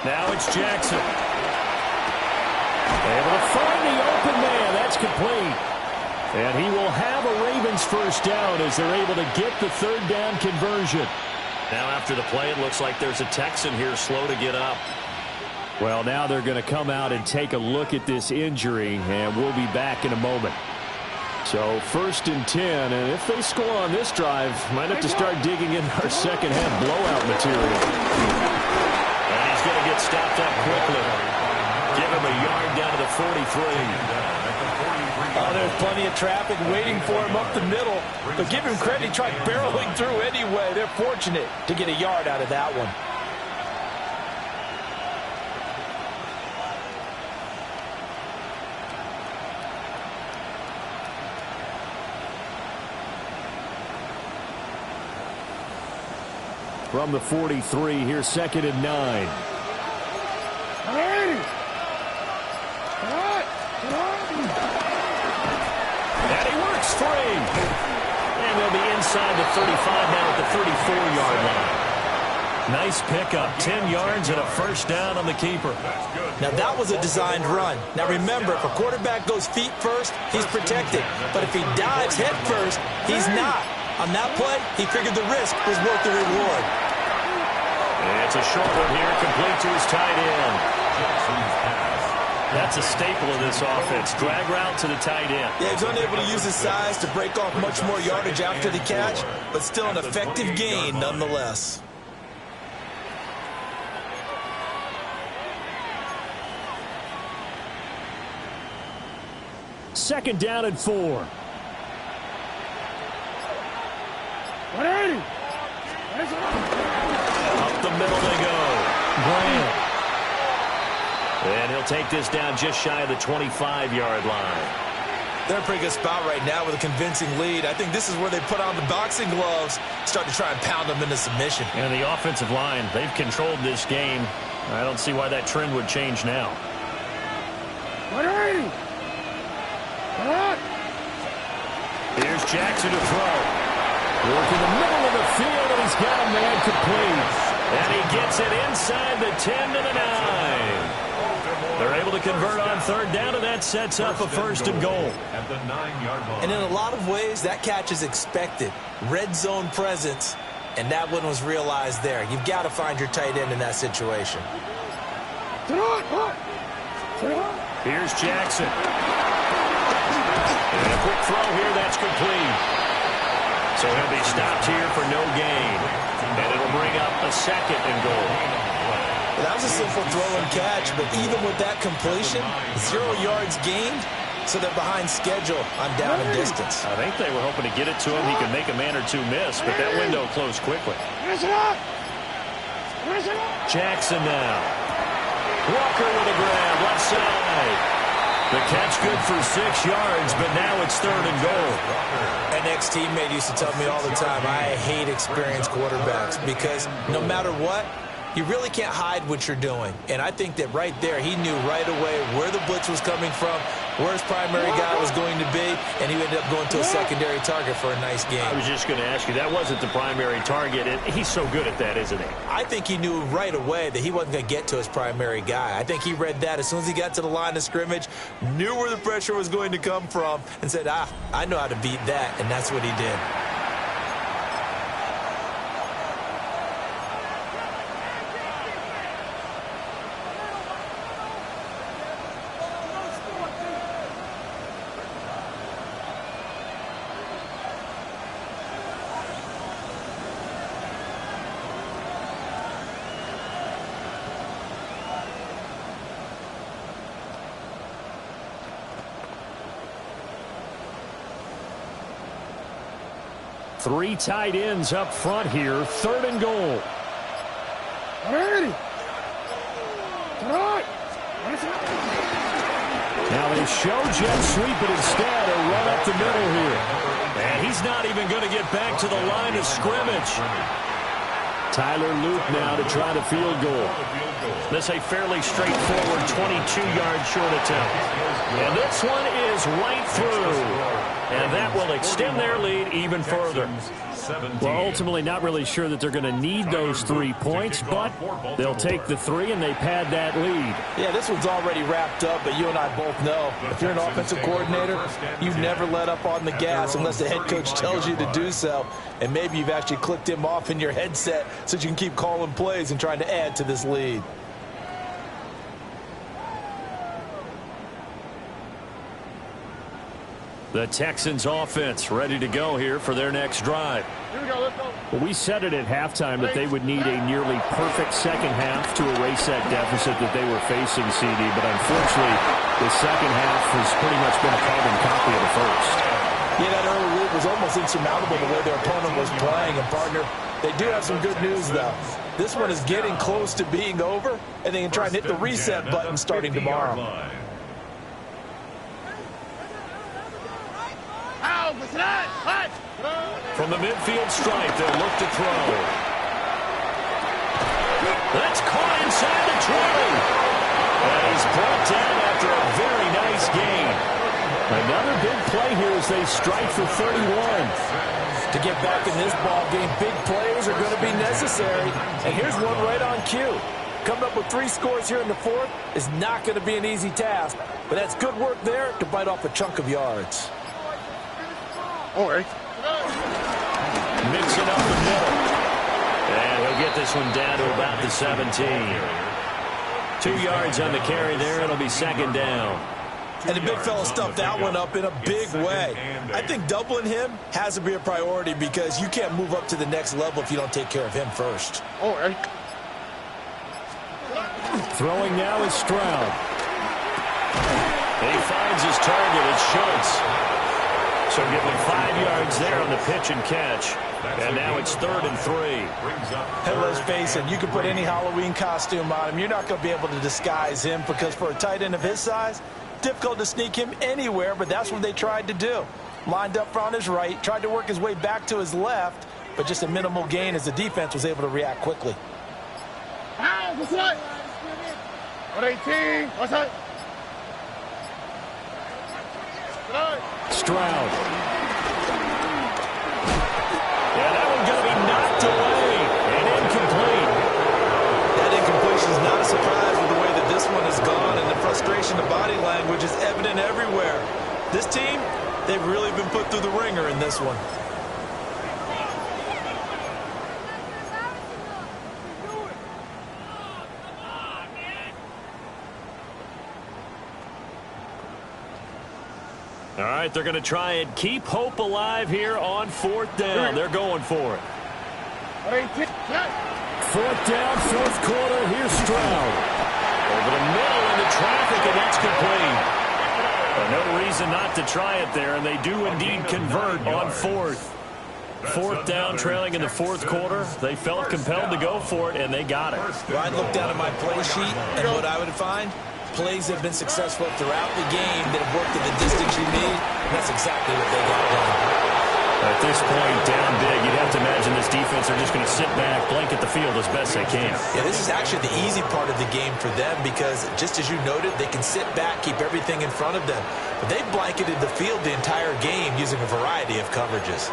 Now it's Jackson. Able to find the open man. That's complete. And he will have a Ravens 1st down as they're able to get the 3rd down conversion. Now after the play, it looks like there's a Texan here slow to get up. Well, now they're going to come out and take a look at this injury, and we'll be back in a moment. So 1st and 10, and if they score on this drive, might have to start digging in our second half blowout material. And he's going to get stopped up quickly. Give him a yard down to the 43. Oh, there's plenty of traffic waiting for him up the middle, but give him credit, he tried barreling through anyway. They're fortunate to get a yard out of that one. From the 43, here's 2nd and 9. And he works free. And they'll be inside the 35 now at the 34-yard line. Nice pickup, 10 yards and a first down on the keeper. Now, that was a designed run. Now, remember, if a quarterback goes feet first, he's protected. But if he dives head first, he's not. On that play, he figured the risk was worth the reward. It's a short one here, complete to his tight end. That's a staple of this offense. Drag route to the tight end. Yeah, he's unable to use his size to break off much more yardage after the catch, but still an effective gain nonetheless. Second down and 4. 180. Up the middle they go. Graham. And he'll take this down just shy of the 25-yard line. They're in a pretty good spot right now with a convincing lead. I think this is where they put on the boxing gloves, start to try and pound them into submission. And the offensive line, they've controlled this game. I don't see why that trend would change now. 180. Here's Jackson to throw. Working the middle of the field, and he's got a man complete. And he gets it inside the 10 to the 9. They're able to convert on third down, and that sets up a first and goal. At the 9-yard line. And in a lot of ways, that catch is expected. Red zone presence, and that one was realized there. You've got to find your tight end in that situation. Here's Jackson. And a quick throw here, that's complete. So he'll be stopped here for no gain. And it'll bring up a second and goal. Well, that was a simple throw and catch, but even with that completion, 0 yards gained, so they're behind schedule on down and distance. I think they were hoping to get it to him. He could make a man or two miss, but that window closed quickly. Jackson now. Walker with a grab, left side. The catch good for 6 yards, but now it's third and goal. An ex-teammate used to tell me all the time, I hate experienced quarterbacks because no matter what, you really can't hide what you're doing. And I think that right there, he knew right away where the blitz was coming from, where his primary guy was going to be, and he ended up going to a secondary target for a nice game. I was just going to ask you, that wasn't the primary target, and he's so good at that, isn't he? I think he knew right away that he wasn't going to get to his primary guy. I think he read that as soon as he got to the line of scrimmage, knew where the pressure was going to come from, and said, I know how to beat that, and that's what he did. Three tight ends up front here. Third and goal. Now they show jet sweep, but instead a run up the middle here. And he's not even going to get back to the line of scrimmage. Tyler Luke now to try the field goal. This a fairly straightforward 22-yard short attempt. And this one is right through. And that will extend their lead even further. Well, ultimately not really sure that they're going to need those 3 points, but they'll take the 3 and they pad that lead. Yeah, this one's already wrapped up, but you and I both know if you're an offensive coordinator, you never let up on the gas unless the head coach tells you to do so. And maybe you've actually clicked him off in your headset so you can keep calling plays and trying to add to this lead. The Texans offense ready to go here for their next drive. Here we go, let's go. Well, we said it at halftime that they would need a nearly perfect second half to erase that deficit that they were facing, CD. But unfortunately, the second half has pretty much been a carbon copy of the first. Yeah, that early lead was almost insurmountable the way their opponent was playing. And, partner, they do have some good news, though. This one is getting close to being over, and they can try and hit the reset button starting tomorrow. From the midfield stripe, they'll look to throw. That's caught inside the 20. And he's brought down after a very nice gain. Another big play here as they strike for 31. To get back in this ball game, big plays are going to be necessary. And here's one right on cue. Coming up with 3 scores here in the fourth is not going to be an easy task, but that's good work there to bite off a chunk of yards. All right. Mixing up the middle. And he'll get this one down to about the 17. 2 yards on the carry there. It'll be second down. And the big fella stuffed that one up in a big way. I think doubling him has to be a priority because you can't move up to the next level if you don't take care of him first. All right. Throwing now is Stroud. And he finds his target. It's Schultz. So give him 5 yards there on the pitch and catch. And now it's 3rd and 3. And let's face it, you can put any Halloween costume on him. You're not going to be able to disguise him because for a tight end of his size, difficult to sneak him anywhere, but that's what they tried to do. Lined up on his right, tried to work his way back to his left, but just a minimal gain as the defense was able to react quickly. That's right. 118. That's right. Stroud. Yeah, that one's going to be knocked away and incomplete. That incompletion is not a surprise with the way that this one has gone, and the frustration of body language is evident everywhere. This team, they've really been put through the ringer in this one. All right, they're going to try and keep hope alive here on 4th down. They're going for it. 4th down, 4th quarter. Here's Stroud. Over the middle into traffic, and that's complete. No reason not to try it there, and they do indeed convert on 4th. 4th down, trailing in the 4th quarter. They felt compelled to go for it, and they got it. Well, I'd look down at my play sheet, and what I would find, plays have been successful throughout the game that have worked at the distance you need, and that's exactly what they got done. At this point, down big, you'd have to imagine this defense are just going to sit back, blanket the field as best they can. Yeah, this is actually the easy part of the game for them because, just as you noted, they can sit back, keep everything in front of them. But they've blanketed the field the entire game using a variety of coverages.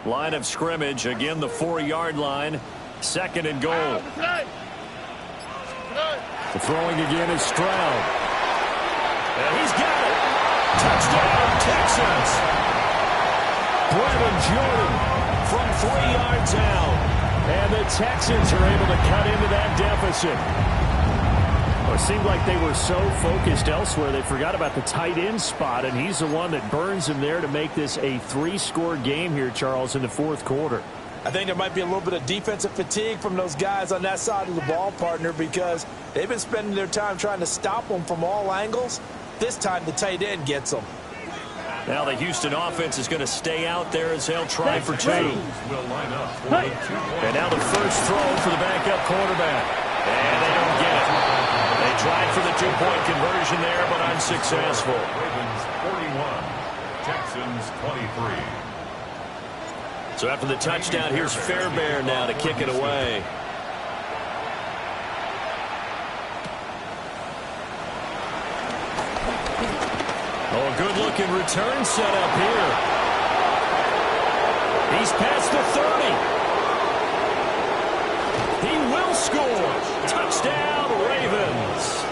Line of scrimmage, again the 4-yard line. 2nd and goal. The throwing again is Stroud. And he's got it. Touchdown, Texans. Brevin Jordan from 3 yards out. And the Texans are able to cut into that deficit. Well, it seemed like they were so focused elsewhere, they forgot about the tight end spot, and he's the one that burns him there to make this a 3-score game here, Charles, in the 4th quarter. I think there might be a little bit of defensive fatigue from those guys on that side of the ball, partner, because they've been spending their time trying to stop them from all angles. This time the tight end gets them. Now the Houston offense is going to stay out there as they'll try for 2. And now the first throw for the backup quarterback. And they don't get it. They tried for the 2-point conversion there, but unsuccessful. Ravens 41, Texans 23. So after the touchdown, here's Fairbairn now to kick it away. Oh, a good-looking return set up here. He's past the 30. He will score. Touchdown, Ravens.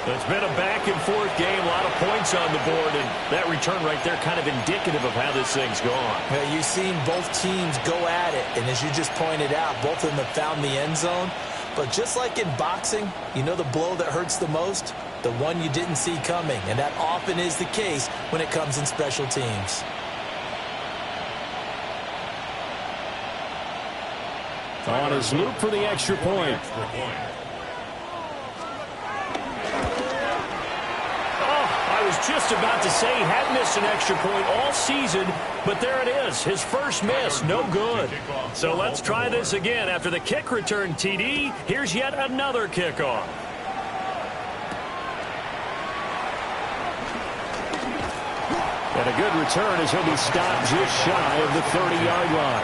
It's been a back-and-forth game, a lot of points on the board, and that return right there kind of indicative of how this thing's gone. Well, you've seen both teams go at it, and as you just pointed out, both of them have found the end zone. But just like in boxing, you know the blow that hurts the most? The one you didn't see coming, and that often is the case when it comes in special teams. On his loop for the extra point. I was just about to say he had missed an extra point all season, but there it is. His first miss, no good. So let's try this again. After the kick return TD, here's yet another kickoff. And a good return as he'll be stopped just shy of the 30-yard line.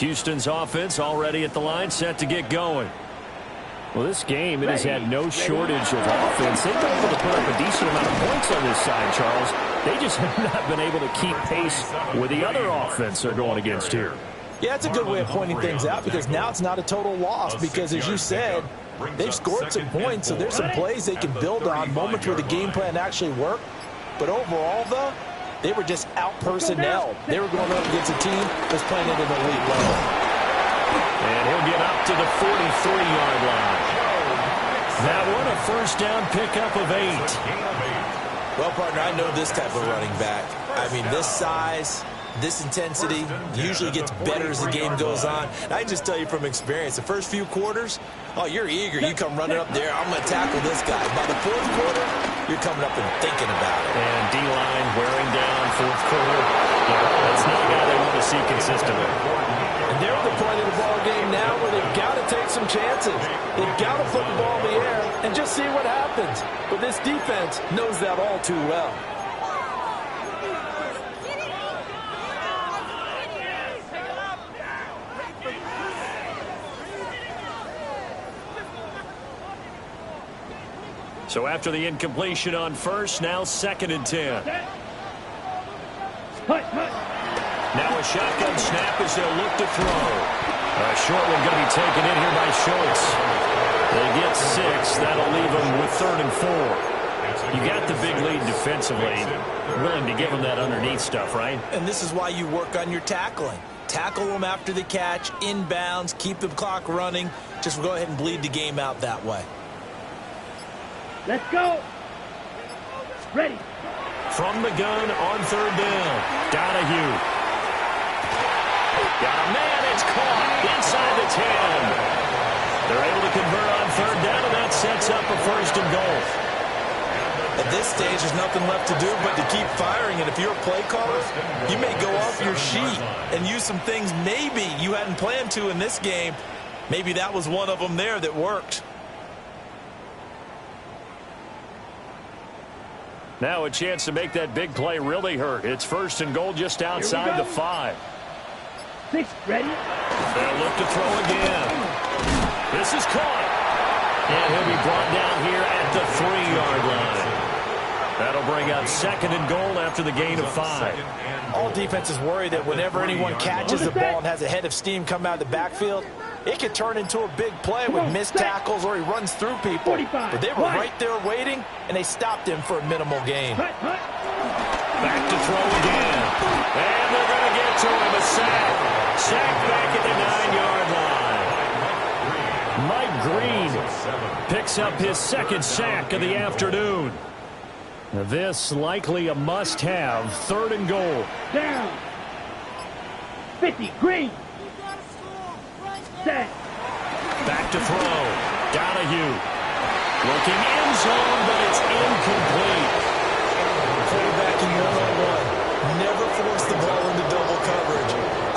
Houston's offense already at the line, set to get going. Well, this game, it has had no shortage of offense. They've been able to put up a decent amount of points on this side, Charles. They just have not been able to keep pace with the other offense they're going against here. Yeah, it's a good way of pointing things out because now it's not a total loss because, as you said, they've scored some points, so there's some plays they can build on, moments where the game plan actually worked. But overall, though, they were just out-personnel. They were going up against a team that's playing at an elite level. And he'll get up to the 43-yard line. That one a first down pickup of 8. Well, partner, I know this type of running back. I mean, this size, this intensity usually gets better as the game goes on. And I can just tell you from experience, the first few quarters, oh, you're eager. You come running up there, I'm going to tackle this guy. By the fourth quarter, you're coming up and thinking about it. And D-line wearing down fourth quarter. Yeah, that's not a guy they want to see consistently. And they're at the point of the ball game now where they've got to take some chances. They've got to put the ball in the air and just see what happens. But this defense knows that all too well. So after the incompletion on first, now 2nd and 10. Now a shotgun snap as they'll look to throw. A short one going to be taken in here by Schultz. They get 6. That'll leave them with 3rd and 4. You got the big lead defensively. Willing to give them that underneath stuff, right? And this is why you work on your tackling. Tackle them after the catch, inbounds, keep the clock running. Just go ahead and bleed the game out that way. Let's go. Ready. From the gun on 3rd down. Donahue. Got a man. It's caught inside the 10. They're able to convert on 3rd down, and that sets up a 1st and goal. At this stage, there's nothing left to do but to keep firing. And if you're a play caller, you may go off your sheet and use some things maybe you hadn't planned to in this game. Maybe that was one of them there that worked. Now a chance to make that big play really hurt. It's 1st and goal just outside the 5. 6, ready. They'll look to throw again. This is caught. And he'll be brought down here at the 3-yard line. That'll bring up 2nd and goal after the gain of 5. All defenses worry that whenever anyone catches the ball and has a head of steam come out of the backfield, it could turn into a big play with missed tackles or he runs through people. But they were right there waiting, and they stopped him for a minimal gain. Back to throw again. And they're going to get to him. A sack. Sack back at the 9-yard line. Mike Green picks up his 2nd sack of the afternoon. Now this likely a must-have. 3rd and goal. Down. 50, Green. Set. Back to throw. Donahue. Looking end zone, but it's incomplete. Quarterback in 1-on-1. Never force the ball into double coverage,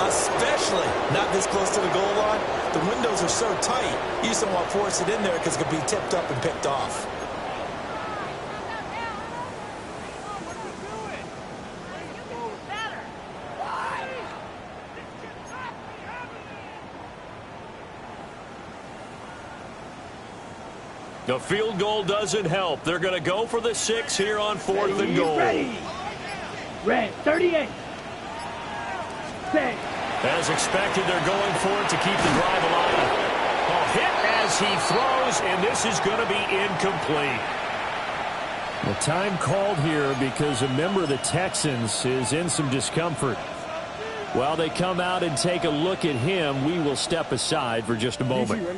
especially not this close to the goal line. The windows are so tight, you just don't want to force it in there because it could be tipped up and picked off. The field goal doesn't help. They're going to go for the 6 here on 4th and goal. Ready. Red, 38. Set. As expected, they're going for it to keep the drive alive. A hit as he throws, and this is going to be incomplete. The time called here because a member of the Texans is in some discomfort. While they come out and take a look at him, we will step aside for just a moment.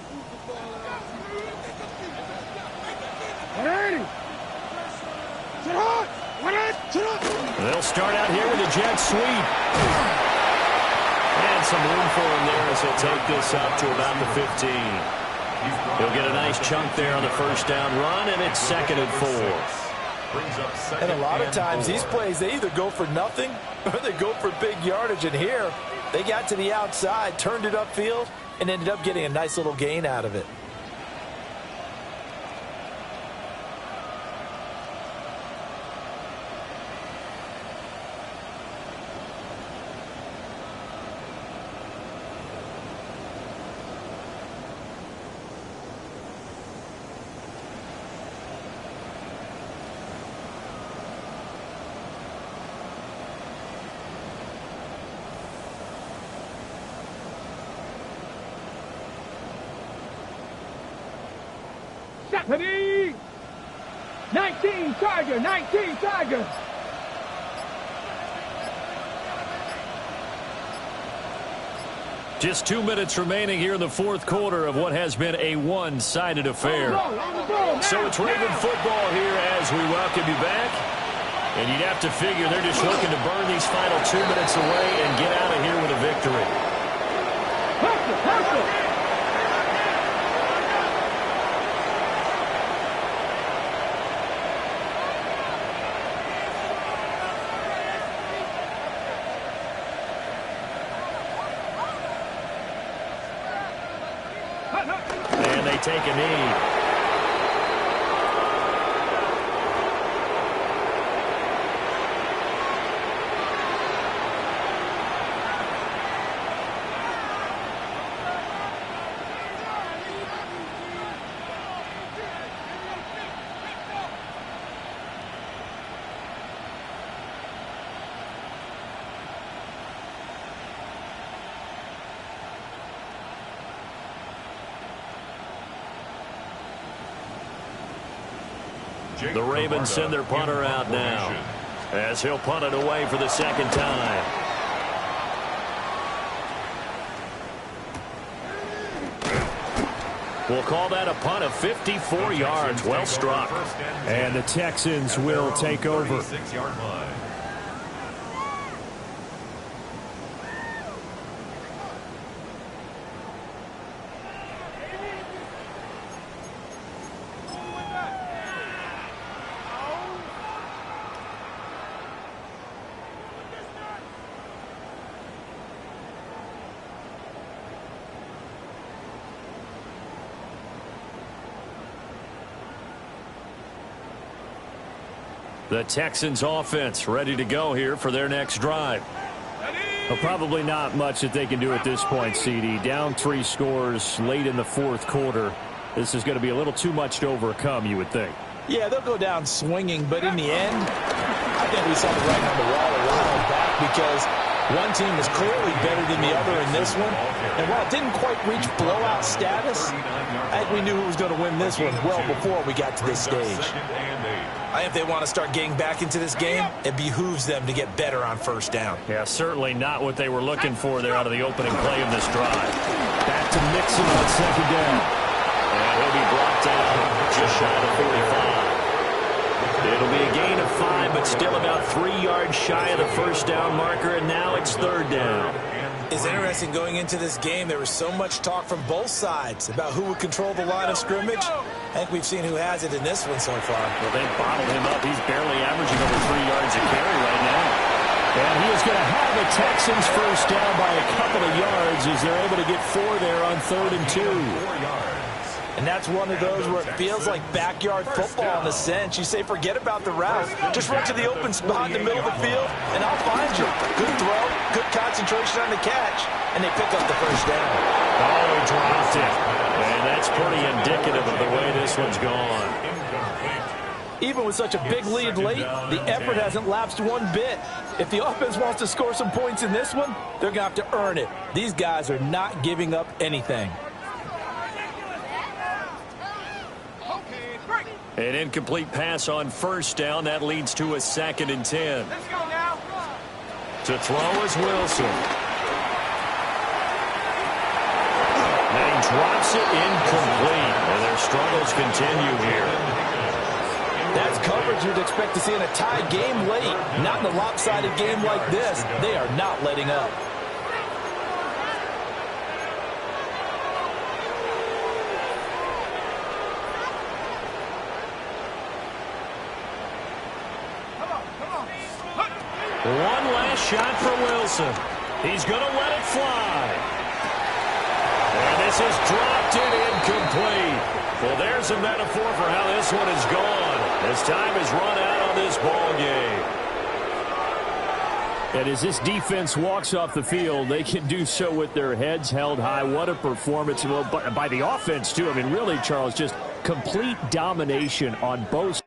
They'll start out here with a jet sweep. And some room for him there as he'll take this up to about the 15. He'll get a nice chunk there on the 1st down run, and it's 2nd and 4. And a lot of times these plays, they either go for nothing or they go for big yardage. And here, they got to the outside, turned it upfield, and ended up getting a nice little gain out of it. Ready? 19 Tiger, 19 Tiger. Just 2 minutes remaining here in the fourth quarter of what has been a one-sided affair. So it's Raven football here as we welcome you back. And you'd have to figure they're just looking to burn these final 2 minutes away and get out of here with a victory. And they take a knee. The Ravens send their punter out now as he'll punt it away for the second time. We'll call that a punt of 54 yards. Well struck. And the Texans will take over. 36-yard line. The Texans offense ready to go here for their next drive. Well, probably not much that they can do at this point, CD. Down 3 scores late in the fourth quarter. This is going to be a little too much to overcome, you would think. Yeah, they'll go down swinging, but in the end, I think we saw the writing on the wall a while back because one team is clearly better than the other in this one. And while it didn't quite reach blowout status, I think we knew who was going to win this one well before we got to this stage. I think if they want to start getting back into this game, it behooves them to get better on first down. Yeah, certainly not what they were looking for there out of the opening play of this drive. Back to Mixon on second down. And he'll be brought down just shy of 45. It'll be a gain of 5, but still about 3 yards shy of the first down marker, and now it's third down. It's interesting going into this game. There was so much talk from both sides about who would control the line of scrimmage. I think we've seen who has it in this one so far. Well, they bottled him up. He's barely averaging over 3 yards a carry right now. And he is going to have the Texans first down by a couple of yards as they're able to get 4 there on 3rd and 2. 4 yards. And that's one of those where it feels like backyard football in a sense. You say forget about the route. Just run to the open spot in the middle of the field, and I'll find you. Good throw, good concentration on the catch, and they pick up the first down. Oh, he dropped it. And that's pretty indicative of the way this one's gone. Even with such a big lead late, the effort hasn't lapsed one bit. If the offense wants to score some points in this one, they're going to have to earn it. These guys are not giving up anything. An incomplete pass on first down. That leads to a 2nd and 10. Let's go now. To throw is Wilson. And he drops it incomplete. And their struggles continue here. That's coverage you'd expect to see in a tie game late. Not in a lopsided game like this. They are not letting up. One last shot for Wilson. He's going to let it fly. And this is dropped in incomplete. Well, there's a metaphor for how this one is gone. As time has run out on this ball game. And as this defense walks off the field, they can do so with their heads held high. What a performance. Well, by the offense, too. I mean, really, Charles, just complete domination on both